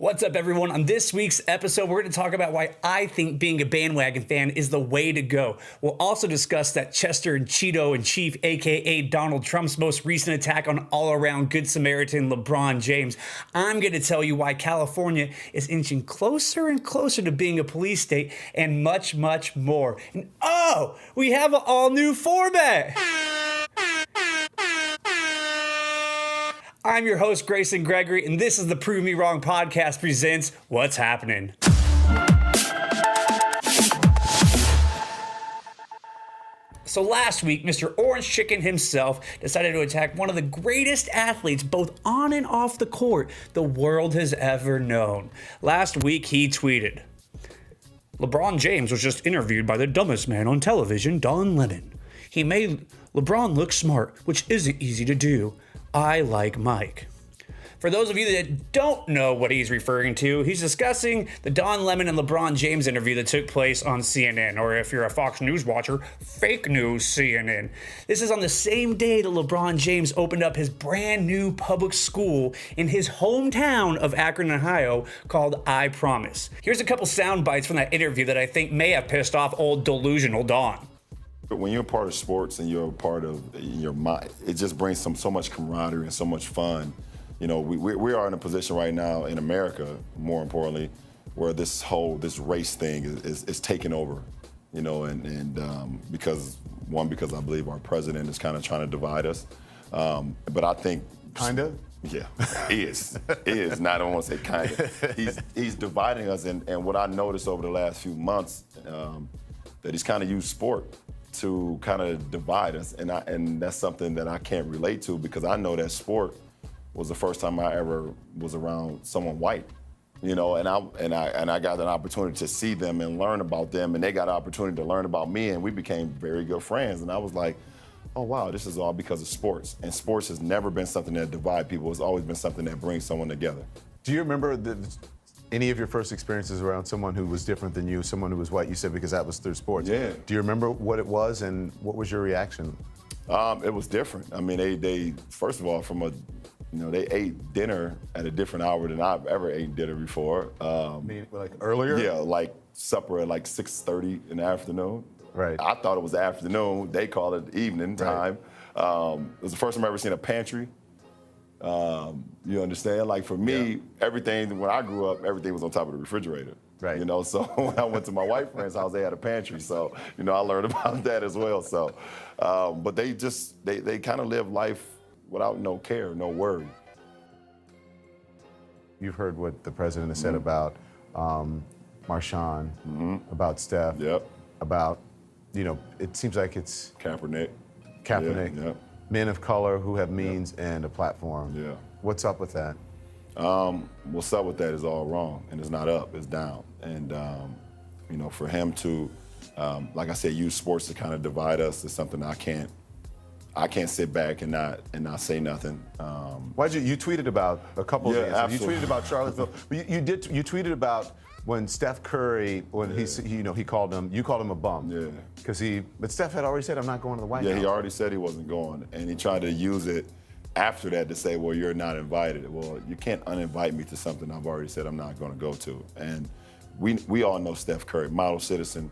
What's up, everyone? On this week's episode, we're going to talk about why I think being a bandwagon fan is the way to go. We'll also discuss that Chester and Cheeto in Chief, aka Donald Trump's most recent attack on all-around Good Samaritan LeBron James. I'm going to tell you why California is inching closer and closer to being a police state, and much, much more. And oh, we have an all-new format! I'm your host, Grayson Gregory, and this is the Prove Me Wrong podcast presents What's Happening. So last week, Mr. Orange Chicken himself decided to attack one of the greatest athletes, both on and off the court, the world has ever known. Last week, he tweeted, LeBron James was just interviewed by the dumbest man on television, Don Lemon. He made LeBron look smart, which isn't easy to do. I like Mike. For those of you that don't know what he's referring to, he's discussing the Don Lemon and LeBron James interview that took place on CNN, or if you're a Fox News watcher, fake news CNN. This is on the same day that LeBron James opened up his brand new public school in his hometown of Akron, Ohio, called I Promise. Here's a couple sound bites from that interview that I think may have pissed off old delusional Don. But when you're a part of sports and you're a part of your mind, it just brings so much camaraderie and so much fun. You know, we are in a position right now in America, more importantly, where this race thing is taking over. You know, and because I believe our president is kind of trying to divide us. But I think kind of. Yeah, he is. He is. Not I don't want to say kind of. He's dividing us, and what I noticed over the last few months that he's kind of used sport to kind of divide us, and that's something that I can't relate to because I know that sport was the first time I ever was around someone white, you know, and I got an opportunity to see them and learn about them, and they got an opportunity to learn about me, and we became very good friends. And I was like, oh wow, this is all because of sports. And sports has never been something that divides people. It's always been something that brings someone together. Do you remember any of your first experiences around someone who was different than you, someone who was white? You said because that was through sports. Yeah. Do you remember what it was and what was your reaction? It was different. I mean, they first of all, they ate dinner at a different hour than I've ever eaten dinner before. Like earlier? Yeah, like supper at like 6:30 in the afternoon. Right. I thought it was the afternoon. They call it evening time. Right. It was the first time I ever seen a pantry. You understand? Like for me, everything, when I grew up, everything was on top of the refrigerator. Right. You know, so when I went to my white friend's house, they had a pantry. So, you know, I learned about that as well. So, but they kind of live life without no care, no worry. You've heard what the president has said about Marshawn, about Steph, about, you know, it seems like it's Kaepernick. Yeah. Men of color who have means and a platform. Yeah. What's up with that? What's up with that is all wrong, and it's not up, it's down. And you know, for him to, like I said, use sports to kind of divide us is something I can't sit back and not say nothing. Why'd you tweeted about a couple of things. Absolutely. You tweeted about Charlottesville. You tweeted about when Steph Curry, you called him a bum. Yeah. But Steph had already said, I'm not going to the White House. Yeah, he already said he wasn't going, and he tried to use it after that to say, well, you're not invited. Well, you can't uninvite me to something I've already said I'm not going to go to. And we all know Steph Curry, model citizen,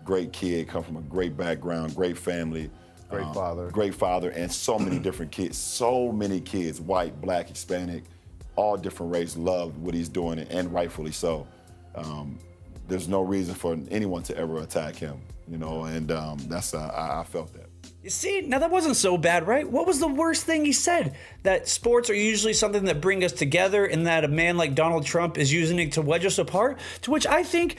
great kid, come from a great background, great family. Great father, and so many different kids. So many kids, white, black, Hispanic, all different races, love what he's doing, and rightfully so. There's no reason for anyone to ever attack him, you know, and I felt that. You see, now that wasn't so bad, right? What was the worst thing he said? That sports are usually something that bring us together and that a man like Donald Trump is using it to wedge us apart? To which I think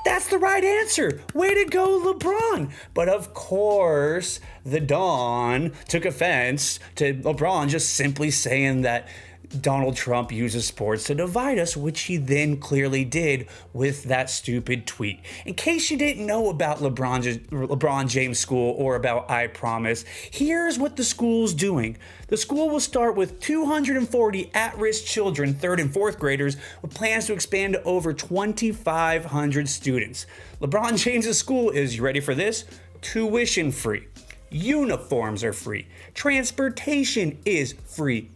that's the right answer. Way to go, LeBron. But of course, the Don took offense to LeBron just simply saying that Donald Trump uses sports to divide us, which he then clearly did with that stupid tweet. In case you didn't know about LeBron James School or about I Promise, here's what the school's doing. The school will start with 240 at-risk children, 3rd and 4th graders, with plans to expand to over 2,500 students. LeBron James' school is, you ready for this? Tuition free. Uniforms are free. Transportation is free.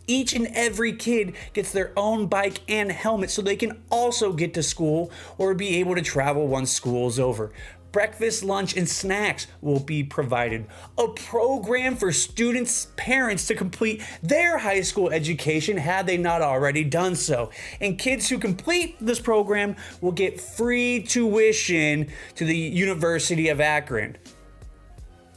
Each and every kid gets their own bike and helmet so they can also get to school or be able to travel once school's over. Breakfast, lunch, and snacks will be provided. A program for students' parents to complete their high school education had they not already done so. And kids who complete this program will get free tuition to the University of Akron.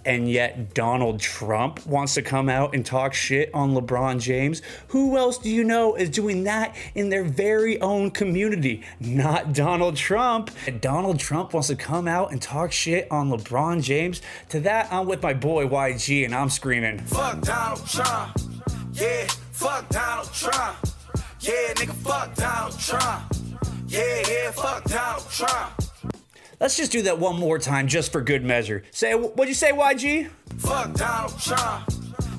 And yet Donald Trump wants to come out and talk shit on LeBron James. Who else do you know is doing that in their very own community? Not Donald Trump. And Donald Trump wants to come out and talk shit on LeBron James. To that, I'm with my boy YG and I'm screaming, fuck Donald Trump. Yeah, fuck Donald Trump. Yeah, nigga, fuck Donald Trump. Yeah, fuck Donald Trump. Let's just do that one more time just for good measure. What'd you say, YG? Fuck Donald Trump.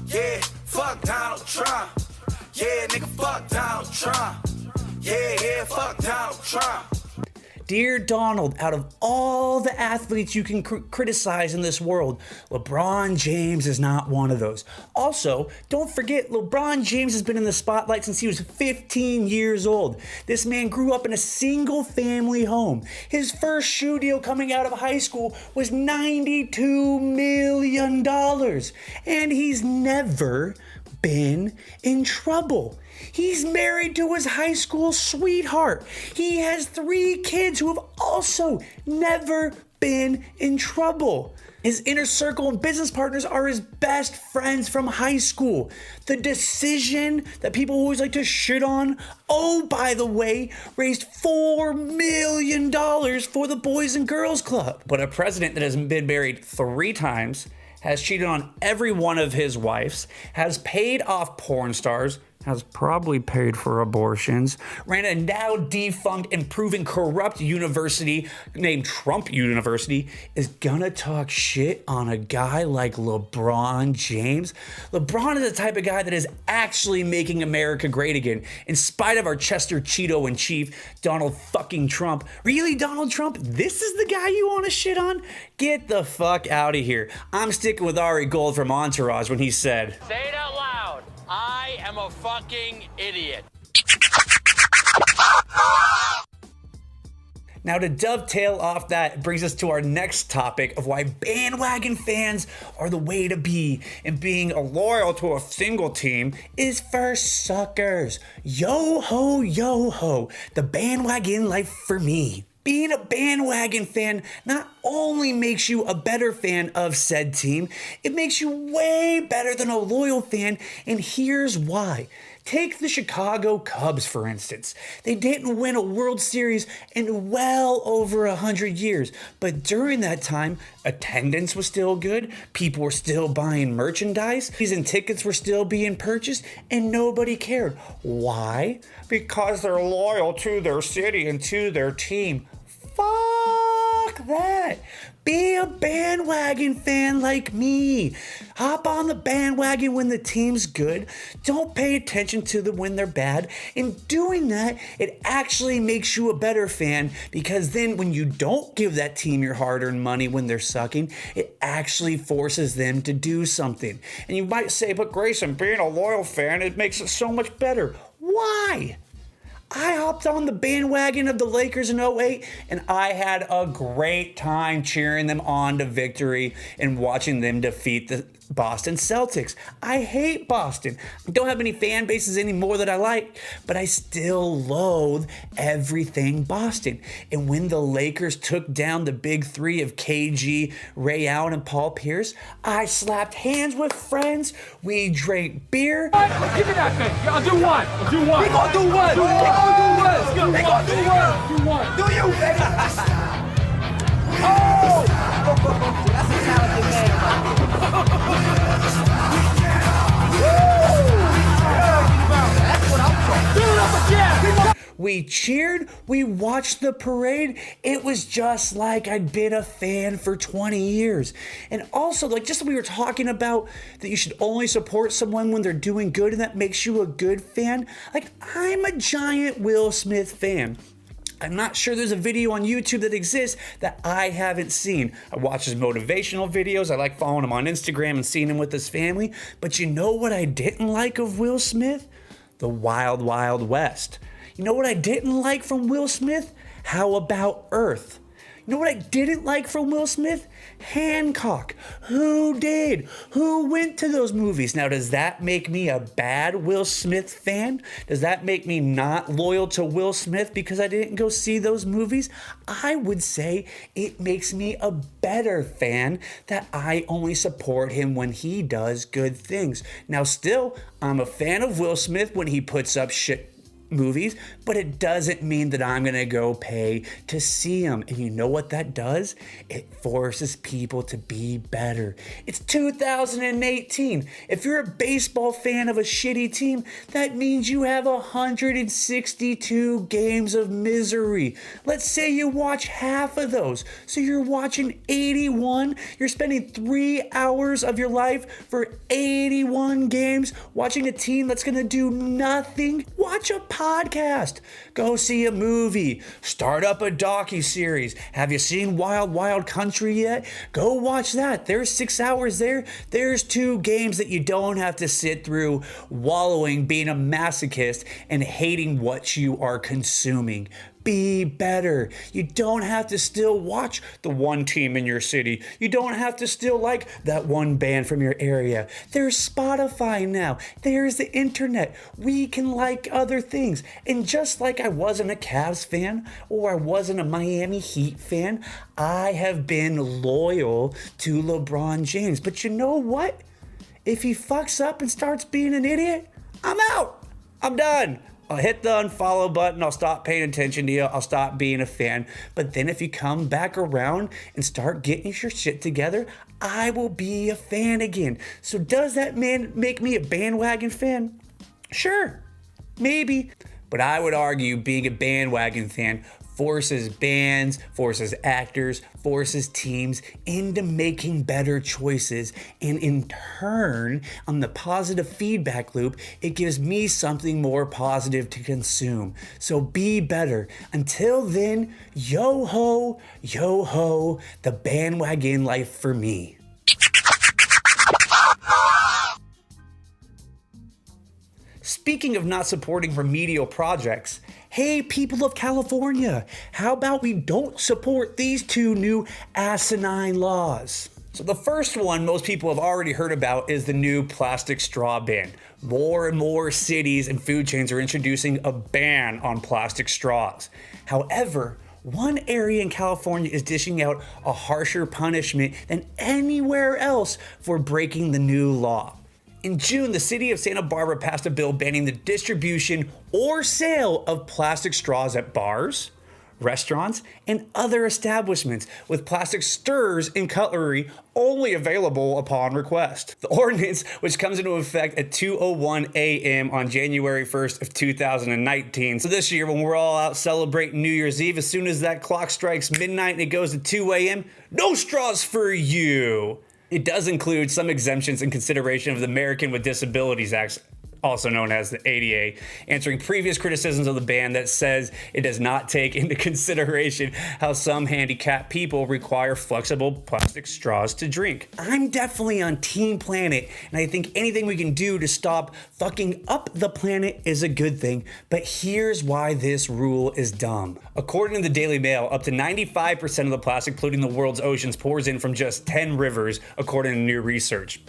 Yeah, fuck Donald Trump. Yeah, nigga, fuck Donald Trump. Yeah, fuck Donald Trump. Dear Donald, out of all the athletes you can criticize in this world, LeBron James is not one of those. Also, don't forget, LeBron James has been in the spotlight since he was 15 years old. This man grew up in a single family home. His first shoe deal coming out of high school was $92 million. And he's never been in trouble. He's married to his high school sweetheart. He has 3 kids who have also never been in trouble. His inner circle and business partners are his best friends from high school. The decision that people always like to shit on, oh, by the way, raised $4 million for the Boys and Girls Club. But a president that has been married 3 times, has cheated on every one of his wives, has paid off porn stars, has probably paid for abortions, ran a now defunct and proven corrupt university named Trump University, is gonna talk shit on a guy like LeBron James. LeBron is the type of guy that is actually making America great again, in spite of our Chester Cheeto in chief, Donald fucking Trump. Really, Donald Trump? This is the guy you wanna shit on? Get the fuck out of here. I'm sticking with Ari Gold from Entourage when he said, say it out loud. I am a fucking idiot. Now, to dovetail off that brings us to our next topic of why bandwagon fans are the way to be, and being loyal to a single team is for suckers. Yo ho, the bandwagon life for me. Being a bandwagon fan not only makes you a better fan of said team, it makes you way better than a loyal fan, and here's why. Take the Chicago Cubs, for instance. They didn't win a World Series in well over 100 years, but during that time, attendance was still good, people were still buying merchandise, season tickets were still being purchased, and nobody cared. Why? Because they're loyal to their city and to their team. Fuck that. Be a bandwagon fan like me. Hop on the bandwagon when the team's good. Don't pay attention to them when they're bad. In doing that, it actually makes you a better fan, because then when you don't give that team your hard-earned money when they're sucking, it actually forces them to do something. And you might say, but Grayson, being a loyal fan, it makes it so much better. Why? I hopped on the bandwagon of the Lakers in 2008, and I had a great time cheering them on to victory and watching them defeat the Boston Celtics. I hate Boston. I don't have any fan bases anymore that I like, but I still loathe everything Boston. And when the Lakers took down the big 3 of KG, Ray Allen, and Paul Pierce, I slapped hands with friends. We drank beer. Give me that thing. I'll do one. I'll do one. We gonna do one. They gonna do one. They gonna do one. Do one. Do you, baby? Oh! That's a talented man right there. That's what I'm talking. Do it up again. We cheered, we watched the parade. It was just like I'd been a fan for 20 years. And also, like, just we were talking about that you should only support someone when they're doing good, and that makes you a good fan. Like, I'm a giant Will Smith fan. I'm not sure there's a video on YouTube that exists that I haven't seen. I watch his motivational videos. I like following him on Instagram and seeing him with his family. But you know what I didn't like of Will Smith? the Wild Wild West. You know what I didn't like from Will Smith? How About Earth? You know what I didn't like from Will Smith? Hancock. Who did? Who went to those movies? Now, does that make me a bad Will Smith fan? Does that make me not loyal to Will Smith because I didn't go see those movies? I would say it makes me a better fan that I only support him when he does good things. Now, still, I'm a fan of Will Smith when he puts up shit movies, but it doesn't mean that I'm gonna go pay to see them. And you know what that does? It forces people to be better. It's 2018. If you're a baseball fan of a shitty team, that means you have 162 games of misery. Let's say you watch half of those. So you're watching 81. You're spending 3 hours of your life for 81 games watching a team that's gonna do nothing. Watch a podcast, go see a movie, start up a docu-series. Have you seen Wild Wild Country yet? Go watch that. There's 6 hours there. There's 2 games that you don't have to sit through wallowing, being a masochist, and hating what you are consuming. Be better. You don't have to still watch the one team in your city. You don't have to still like that one band from your area. There's Spotify now. There's the internet. We can like other things. And just like I wasn't a Cavs fan or I wasn't a Miami Heat fan, I have been loyal to LeBron James. But you know what? If he fucks up and starts being an idiot, I'm out. I'm done. I'll hit the unfollow button. I'll stop paying attention to you. I'll stop being a fan. But then if you come back around and start getting your shit together, I will be a fan again. So does that make me a bandwagon fan? Sure, maybe. But I would argue being a bandwagon fan forces bands, forces actors, forces teams into making better choices. And in turn, on the positive feedback loop, it gives me something more positive to consume. So be better. Until then, yo ho, the bandwagon life for me. Speaking of not supporting remedial projects, hey, people of California, how about we don't support these 2 new asinine laws? So the first one most people have already heard about is the new plastic straw ban. More and more cities and food chains are introducing a ban on plastic straws. However, one area in California is dishing out a harsher punishment than anywhere else for breaking the new law. In June, the city of Santa Barbara passed a bill banning the distribution or sale of plastic straws at bars, restaurants, and other establishments, with plastic stirrers and cutlery only available upon request. The ordinance, which comes into effect at 2:01 a.m. on January 1st of 2019. So this year, when we're all out celebrating New Year's Eve, as soon as that clock strikes midnight and it goes to 2 a.m., no straws for you. It does include some exemptions in consideration of the American with Disabilities Act, also known as the ADA, answering previous criticisms of the ban that says it does not take into consideration how some handicapped people require flexible plastic straws to drink. I'm definitely on Team Planet, and I think anything we can do to stop fucking up the planet is a good thing, but here's why this rule is dumb. According to the Daily Mail, up to 95% of the plastic polluting the world's oceans pours in from just 10 rivers, according to new research.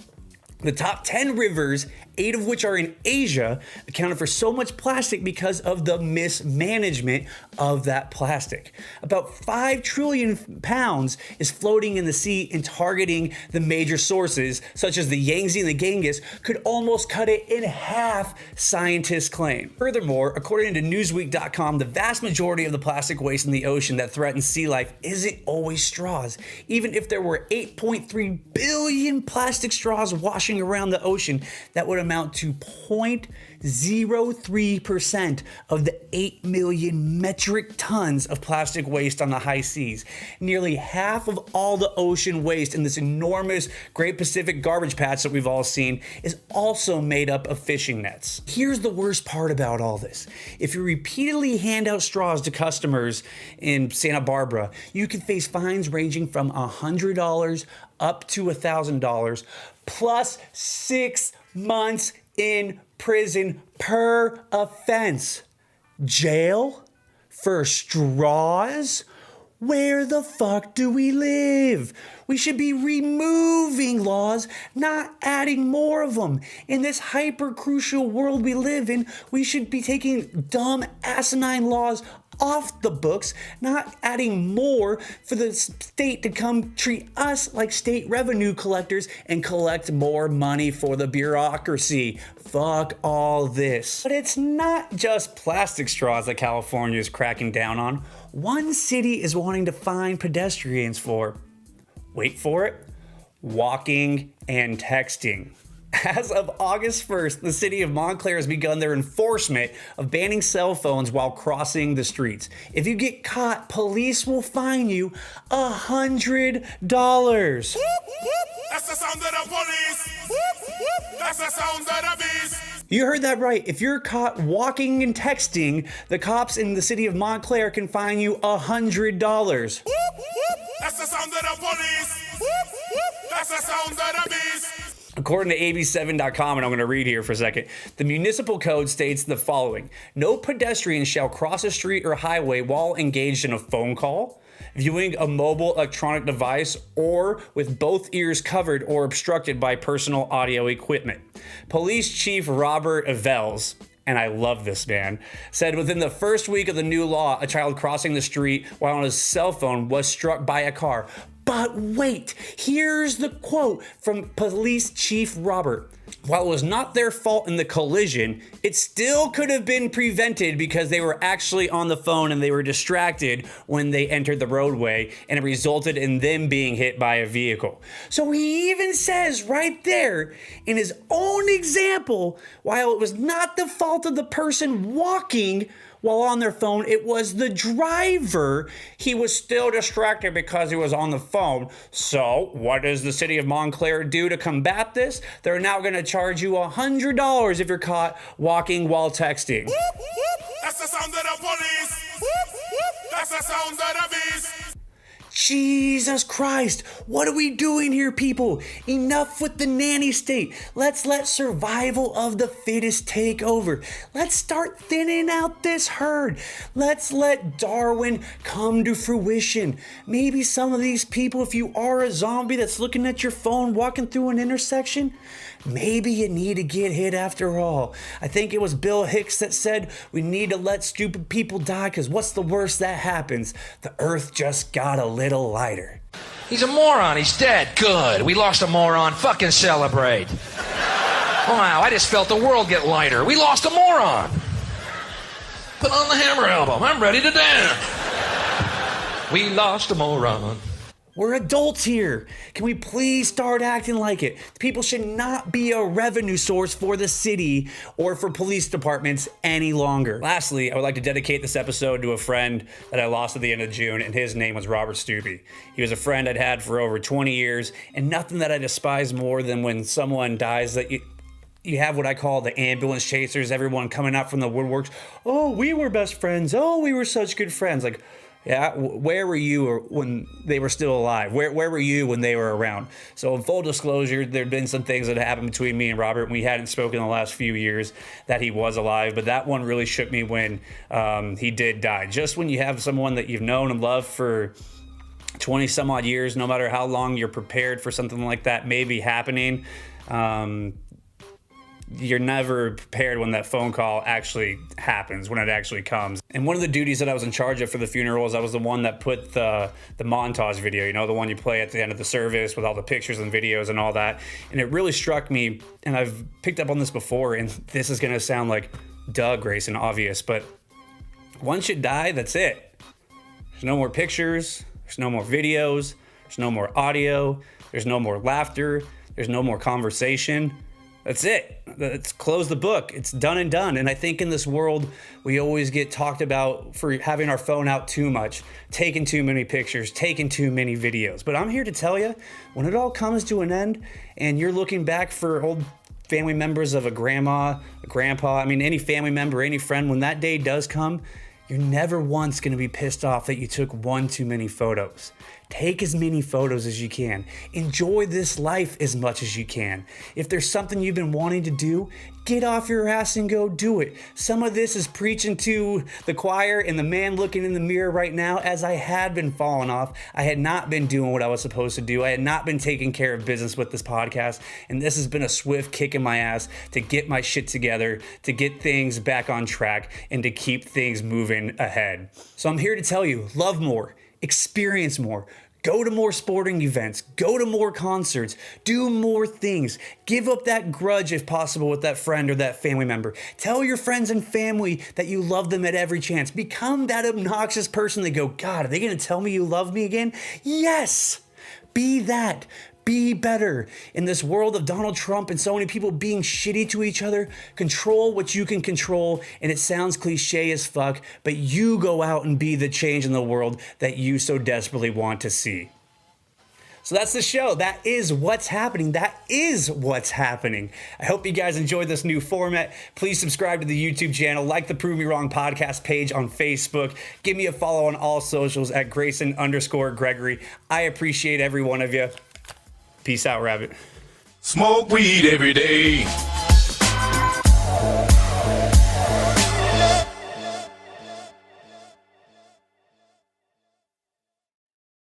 The top 10 rivers, 8 of which are in Asia, accounted for so much plastic because of the mismanagement of that plastic. About 5 trillion pounds is floating in the sea and targeting the major sources, such as the Yangtze and the Ganges, could almost cut it in half, scientists claim. Furthermore, according to Newsweek.com, the vast majority of the plastic waste in the ocean that threatens sea life isn't always straws. Even if there were 8.3 billion plastic straws washing around the ocean, that would amount to 0.03% of the 8 million metric tons of plastic waste on the high seas. Nearly half of all the ocean waste in this enormous Great Pacific garbage patch that we've all seen is also made up of fishing nets. Here's the worst part about all this. If you repeatedly hand out straws to customers in Santa Barbara, you can face fines ranging from $100 up to $1,000 plus 6 months in prison per offense. Jail? For straws? Where the fuck do we live? We should be removing laws, not adding more of them. In this hyper-crucial world we live in, we should be taking dumb, asinine laws off the books, not adding more for the state to come treat us like state revenue collectors and collect more money for the bureaucracy. Fuck all this. But it's not just plastic straws that California is cracking down on. One city is wanting to fine pedestrians for, wait for it, walking and texting. As of August 1st, the city of Montclair has begun their enforcement of banning cell phones while crossing the streets. If you get caught, police will fine you $100. That's the sound of the police. That's the sound of the beast. You heard that right. If you're caught walking and texting, the cops in the city of Montclair can fine you $100. That's the sound of the police. That's the sound of the beast. According to AB7.com, and I'm going to read here for a second, the municipal code states the following: no pedestrian shall cross a street or highway while engaged in a phone call, viewing a mobile electronic device, or with both ears covered or obstructed by personal audio equipment. Police Chief Robert Avels, and I love this man, said within the first week of the new law, a child crossing the street while on his cell phone was struck by a car. But wait, here's the quote from Police Chief Robert. While it was not their fault in the collision, it still could have been prevented because they were actually on the phone and they were distracted when they entered the roadway, and it resulted in them being hit by a vehicle. So he even says right there in his own example, while it was not the fault of the person walking while on their phone, it was the driver. He was still distracted because he was on the phone. So what does the city of Montclair do to combat this? They're now going to charge you $100 if you're caught walking while texting. That's the sound of the police. That's the sound of the beast. Jesus Christ, what are we doing here, people? Enough with the nanny state. Let's let survival of the fittest take over. Let's start thinning out this herd. Let's let Darwin come to fruition. Maybe some of these people, if you are a zombie that's looking at your phone walking through an intersection, maybe you need to get hit after all. I think it was Bill Hicks that said we need to let stupid people die, because what's the worst that happens? The earth just got a little lighter. He's a moron. He's dead. Good. We lost a moron. Fucking celebrate. Wow, I just felt the world get lighter. We lost a moron. Put on the Hammer album. I'm ready to dance. We lost a moron. We're adults here. Can we please start acting like it? People should not be a revenue source for the city or for police departments any longer. Lastly, I would like to dedicate this episode to a friend that I lost at the end of June, and his name was Robert Stubbe. He was a friend I'd had for over 20 years, and nothing that I despise more than when someone dies that you have what I call the ambulance chasers, everyone coming out from the woodworks. Oh, we were best friends. Oh, we were such good friends. Like, yeah, where were you when they were still alive? Where were you when they were around? So in full disclosure, there had been some things that happened between me and Robert, and we hadn't spoken in the last few years that he was alive, but that one really shook me when he did die. Just when you have someone that you've known and loved for 20 some odd years, no matter how long you're prepared for something like that may be happening, you're never prepared when that phone call actually happens, when it actually comes. And one of the duties that I was in charge of for the funeral is I was the one that put the montage video, you know, the one you play at the end of the service with all the pictures and videos and all that. And it really struck me, and I've picked up on this before, and this is going to sound like Grayson, obvious, but once you die, that's it. There's no more pictures, there's no more videos, there's no more audio, there's no more laughter, there's no more conversation. That's it. Let's close the book. It's done and done. And I think in this world, we always get talked about for having our phone out too much, taking too many pictures, taking too many videos. But I'm here to tell you, when it all comes to an end and you're looking back for old family members of a grandma, a grandpa, I mean, any family member, any friend, when that day does come, you're never once going to be pissed off that you took one too many photos. Take as many photos as you can. Enjoy this life as much as you can. If there's something you've been wanting to do, get off your ass and go do it. Some of this is preaching to the choir and the man looking in the mirror right now, as I had been falling off. I had not been doing what I was supposed to do. I had not been taking care of business with this podcast, and this has been a swift kick in my ass to get my shit together, to get things back on track, and to keep things moving ahead. So I'm here to tell you, love more, experience more, go to more sporting events, go to more concerts, do more things. Give up that grudge if possible with that friend or that family member. Tell your friends and family that you love them at every chance. Become that obnoxious person that go, God, are they going to tell me you love me again? Yes! Be that. Be better. In this world of Donald Trump and so many people being shitty to each other, control what you can control. And it sounds cliche as fuck, but you go out and be the change in the world that you so desperately want to see. So that's the show. That is what's happening. That is what's happening. I hope you guys enjoyed this new format. Please subscribe to the YouTube channel, like the Prove Me Wrong podcast page on Facebook. Give me a follow on all socials at Grayson_Gregory. I appreciate every one of you. Peace out, Rabbit. Smoke weed every day.